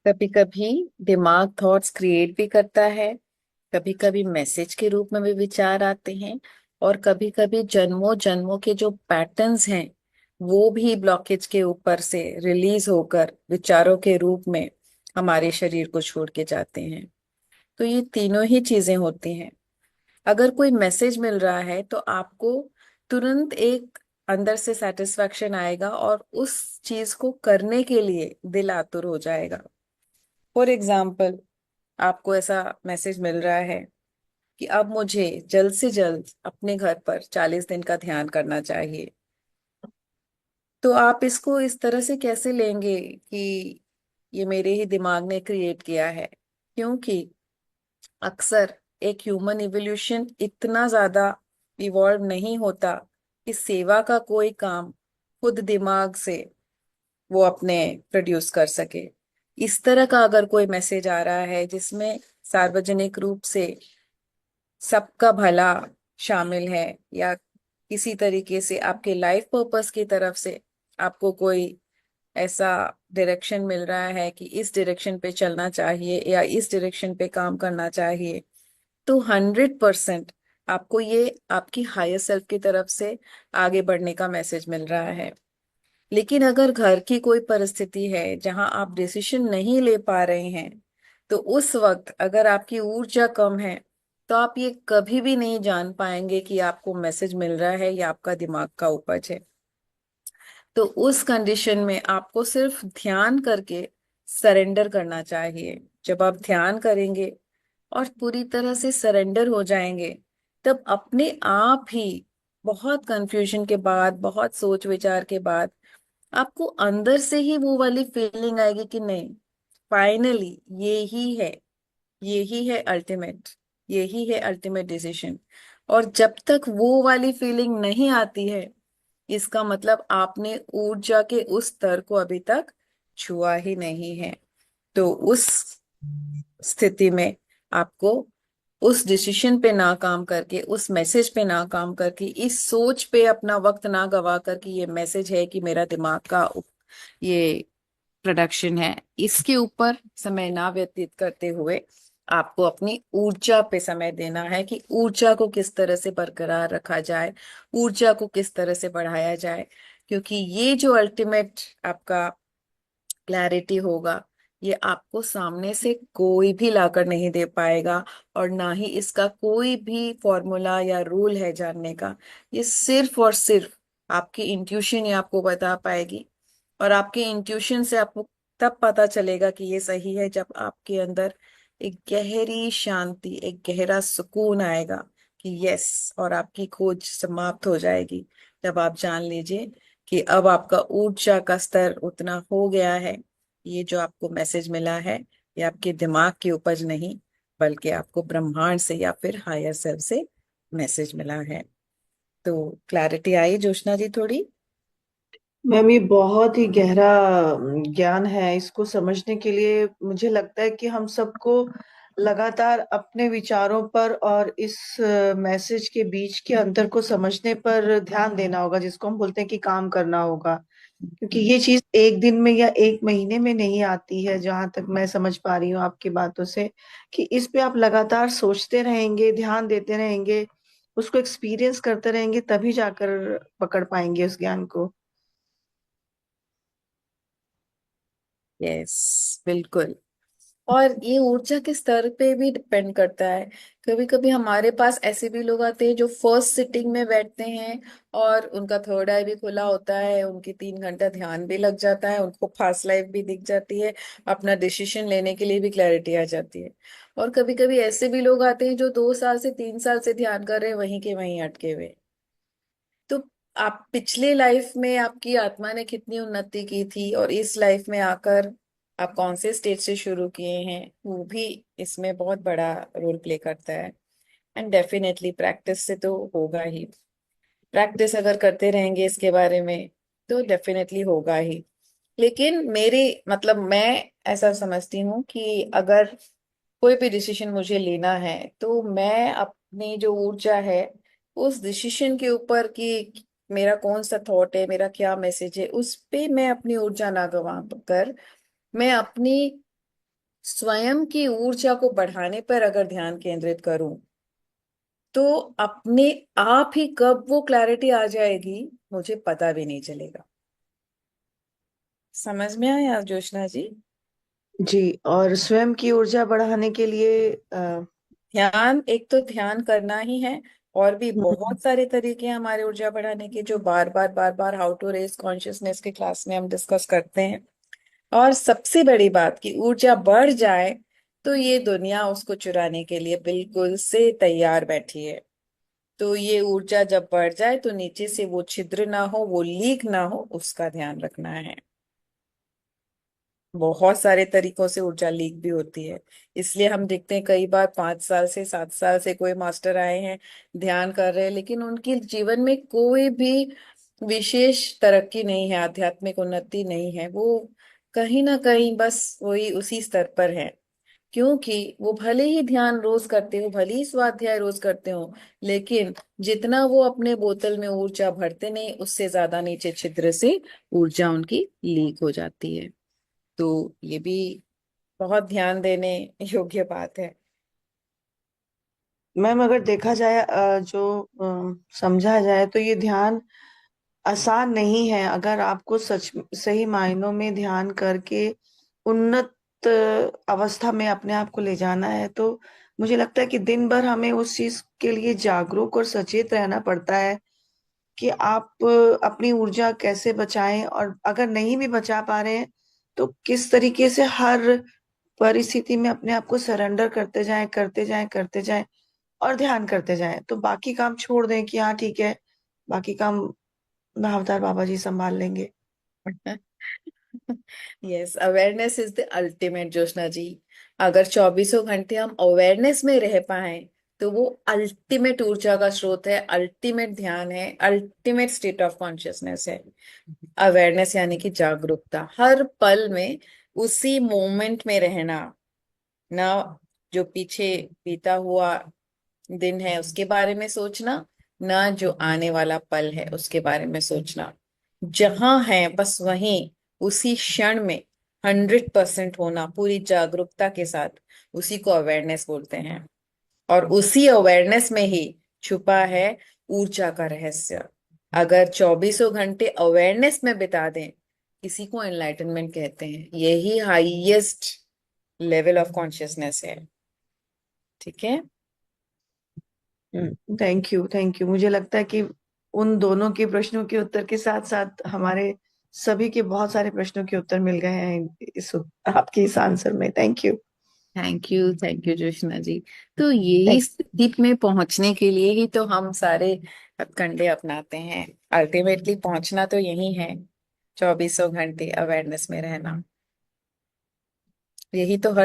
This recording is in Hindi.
कभी कभी दिमाग थॉट्स क्रिएट भी करता है, कभी कभी मैसेज के रूप में भी विचार आते हैं, और कभी कभी जन्मों जन्मों के जो पैटर्न्स हैं वो भी ब्लॉकेज के ऊपर से रिलीज होकर विचारों के रूप में हमारे शरीर को छोड़ के जाते हैं। तो ये तीनों ही चीजें होती हैं। अगर कोई मैसेज मिल रहा है तो आपको तुरंत एक अंदर से सेटिस्फैक्शन आएगा और उस चीज को करने के लिए दिल आतुर हो जाएगा। फॉर एग्जाम्पल, आपको ऐसा मैसेज मिल रहा है कि अब मुझे जल्द से जल्द अपने घर पर 40 दिन का ध्यान करना चाहिए। तो आप इसको इस तरह से कैसे लेंगे कि ये मेरे ही दिमाग ने क्रिएट किया है? क्योंकि अक्सर एक ह्यूमन इवोल्यूशन इतना ज्यादा इवॉल्व नहीं होता कि सेवा का कोई काम खुद दिमाग से वो अपने प्रोड्यूस कर सके। इस तरह का अगर कोई मैसेज आ रहा है जिसमें सार्वजनिक रूप से सबका भला शामिल है, या किसी तरीके से आपके लाइफ पर्पस की तरफ से आपको कोई ऐसा डायरेक्शन मिल रहा है कि इस डायरेक्शन पे चलना चाहिए या इस डायरेक्शन पे काम करना चाहिए, तो 100% आपको ये आपकी हायर सेल्फ की तरफ से आगे बढ़ने का मैसेज मिल रहा है। लेकिन अगर घर की कोई परिस्थिति है जहां आप डिसीजन नहीं ले पा रहे हैं, तो उस वक्त अगर आपकी ऊर्जा कम है तो आप ये कभी भी नहीं जान पाएंगे कि आपको मैसेज मिल रहा है या आपका दिमाग का उपज है। तो उस कंडीशन में आपको सिर्फ ध्यान करके सरेंडर करना चाहिए। जब आप ध्यान करेंगे और पूरी तरह से सरेंडर हो जाएंगे, तब अपने आप ही बहुत कंफ्यूजन के बाद, बहुत सोच विचार के बाद, आपको अंदर से ही वो वाली फीलिंग आएगी कि नहीं, फाइनली यही है अल्टीमेट, यही है अल्टीमेट डिसीजन। और जब तक वो वाली फीलिंग नहीं आती है, इसका मतलब आपने ऊर्जा के उस स्तर को अभी तक छुआ ही नहीं है। तो उस स्थिति में आपको उस डिसीजन पे ना काम करके, उस मैसेज पे ना काम करके, इस सोच पे अपना वक्त ना गवा कर कि ये मैसेज है कि मेरा दिमाग का ये प्रोडक्शन है, इसके ऊपर समय ना व्यतीत करते हुए आपको अपनी ऊर्जा पे समय देना है कि ऊर्जा को किस तरह से बरकरार रखा जाए, ऊर्जा को किस तरह से बढ़ाया जाए। क्योंकि ये जो अल्टीमेट आपका क्लैरिटी होगा, ये आपको सामने से कोई भी लाकर नहीं दे पाएगा, और ना ही इसका कोई भी फॉर्मूला या रूल है जानने का। ये सिर्फ और सिर्फ आपकी इंट्यूशन ही आपको बता पाएगी। और आपके इंट्यूशन से आपको तब पता चलेगा कि ये सही है जब आपके अंदर एक गहरी शांति, एक गहरा सुकून आएगा कि यस, और आपकी खोज समाप्त हो जाएगी जब आप जान लीजिए कि अब आपका ऊर्जा का स्तर उतना हो गया है। ये जो आपको मैसेज मिला है, ये आपके दिमाग की उपज नहीं, बल्कि आपको ब्रह्मांड से या फिर हायर सेल्फ से मैसेज मिला है। तो क्लैरिटी आई जोशना जी थोड़ी? मैम, ये बहुत ही गहरा ज्ञान है। इसको समझने के लिए मुझे लगता है कि हम सबको लगातार अपने विचारों पर और इस मैसेज के बीच के अंतर को समझने पर ध्यान देना होगा, जिसको हम बोलते हैं कि काम करना होगा। क्योंकि ये चीज एक दिन में या एक महीने में नहीं आती है, जहां तक मैं समझ पा रही हूँ आपकी बातों से, कि इस पे आप लगातार सोचते रहेंगे, ध्यान देते रहेंगे, उसको एक्सपीरियंस करते रहेंगे, तभी जाकर पकड़ पाएंगे उस ज्ञान को। यस, बिल्कुल। और ये ऊर्जा के स्तर पे भी डिपेंड करता है। कभी कभी हमारे पास ऐसे भी लोग आते हैं जो फर्स्ट सिटिंग में बैठते हैं और उनका थर्ड आई भी खुला होता है, उनकी 3 घंटा ध्यान भी लग जाता है, उनको फास्ट लाइफ भी दिख जाती है, अपना डिसीजन लेने के लिए भी क्लैरिटी आ जाती है। और कभी कभी ऐसे भी लोग आते हैं जो 2 साल से 3 साल से ध्यान कर रहे हैं, वहीं के वहीं अटके हुए। तो आप पिछले लाइफ में आपकी आत्मा ने कितनी उन्नति की थी, और इस लाइफ में आकर आप कौन से स्टेज से शुरू किए हैं, वो भी इसमें बहुत बड़ा रोल प्ले करता है। एंड डेफिनेटली प्रैक्टिस से तो होगा ही। प्रैक्टिस अगर करते रहेंगे इसके बारे में तो डेफिनेटली होगा ही। लेकिन मेरी मतलब मैं ऐसा समझती हूँ कि अगर कोई भी डिसीजन मुझे लेना है तो मैं अपनी जो ऊर्जा है उस डिसीजन के ऊपर कि मेरा कौन सा थॉट है, मेरा क्या मैसेज है, उस पे मैं अपनी ऊर्जा ना गवा कर मैं अपनी स्वयं की ऊर्जा को बढ़ाने पर अगर ध्यान केंद्रित करूं तो अपने आप ही कब वो क्लैरिटी आ जाएगी मुझे पता भी नहीं चलेगा। समझ में आया जोशना जी? जी। और स्वयं की ऊर्जा बढ़ाने के लिए ध्यान, एक तो ध्यान करना ही है, और भी हम्म, बहुत सारे तरीके हैं हमारे ऊर्जा बढ़ाने के, जो बार बार हाउ टू रेज कॉन्शियसनेस के क्लास में हम डिस्कस करते हैं। और सबसे बड़ी बात कि ऊर्जा बढ़ जाए तो ये दुनिया उसको चुराने के लिए बिल्कुल से तैयार बैठी है। तो ये ऊर्जा जब बढ़ जाए तो नीचे से वो छिद्र ना हो, वो लीक ना हो, उसका ध्यान रखना है। बहुत सारे तरीकों से ऊर्जा लीक भी होती है। इसलिए हम देखते हैं कई बार 5 साल से 7 साल से कोई मास्टर आए हैं, ध्यान कर रहे हैं, लेकिन उनके जीवन में कोई भी विशेष तरक्की नहीं है, आध्यात्मिक उन्नति नहीं है। वो कहीं ना कहीं बस वही उसी स्तर पर है। क्योंकि वो भले ही ध्यान रोज करते हो, भले ही स्वाध्याय रोज करते हो, लेकिन जितना वो अपने बोतल में ऊर्जा भरते नहीं, उससे ज्यादा नीचे छिद्र से ऊर्जा उनकी लीक हो जाती है। तो ये भी बहुत ध्यान देने योग्य बात है। मैम अगर देखा जाए जो समझा जाए तो ये ध्यान आसान नहीं है। अगर आपको सच सही मायनों में ध्यान करके उन्नत अवस्था में अपने आप को ले जाना है तो मुझे लगता है कि दिन भर हमें उस चीज के लिए जागरूक और सचेत रहना पड़ता है कि आप अपनी ऊर्जा कैसे बचाएं, और अगर नहीं भी बचा पा रहे हैं तो किस तरीके से हर परिस्थिति में अपने आप को सरेंडर करते जाएं, करते जाएं, करते जाएं और ध्यान करते जाएं। तो बाकी काम छोड़ दें कि हाँ ठीक है, बाकी काम भावतार बाबा जी संभाल लेंगे। Yes, awareness is the ultimate Joshna ji. अगर चौबीसों घंटे हम अवेयरनेस में रह पाए तो वो अल्टीमेट ऊर्जा का स्रोत है, अल्टीमेट ध्यान है, अल्टीमेट स्टेट ऑफ कॉन्शियसनेस है। अवेयरनेस यानी कि जागरूकता, हर पल में उसी मोमेंट में रहना, ना जो पीछे बीता हुआ दिन है उसके बारे में सोचना, ना जो आने वाला पल है उसके बारे में सोचना। जहां है बस वहीं, उसी क्षण में 100% होना पूरी जागरूकता के साथ, उसी को अवेयरनेस बोलते हैं। और उसी अवेयरनेस में ही छुपा है ऊर्जा का रहस्य। अगर चौबीसों घंटे अवेयरनेस में बिता दें, इसी को एनलाइटनमेंट कहते हैं, यही हाईएस्ट लेवल ऑफ कॉन्शियसनेस है। ठीक है। Thank you, thank you. मुझे लगता है कि उन दोनों के प्रश्नों के उत्तर के साथ साथ हमारे सभी के बहुत सारे प्रश्नों के उत्तर मिल गए हैं इस आपकी इस आंसर में। Thank you. Thank you Joshna ji. तो यही स्थिति में पहुंचने के लिए ही तो हम सारे हथकंडे अपनाते हैं। अल्टीमेटली पहुंचना तो यही है, चौबीसों घंटे अवेयरनेस में रहना। यही तो हर